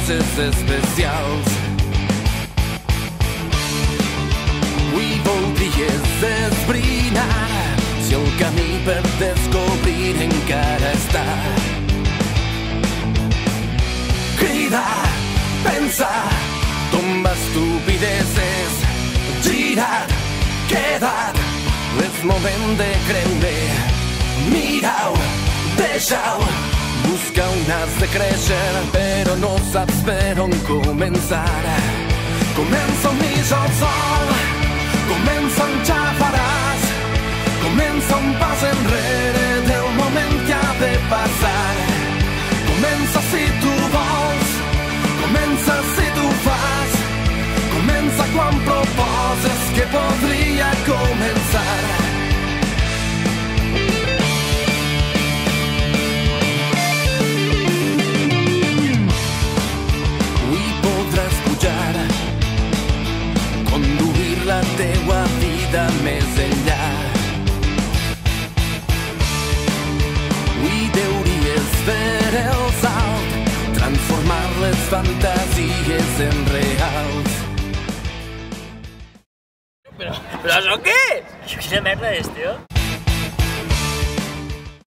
coses especials. Avui voldries esbrinar si el camí per descobrir encara està. Cridar, pensar, tombar estupideces, girar, quedar, és moment de creure. Mirau, deixau, busca on has de créixer, però no saps per on començar. Comença un mitjà al sol, comença un xafaràs, comença un pas enrere del moment que ha de passar. Comença si tu vols, comença si tu fas, comença quan proposes que podria començar. Avui podràs pujar, conduir la teua vida més enllà. Avui deuries fer el salt, transformar les fantasies en reals. ¿Pero eso qué? Quina merda és, tio?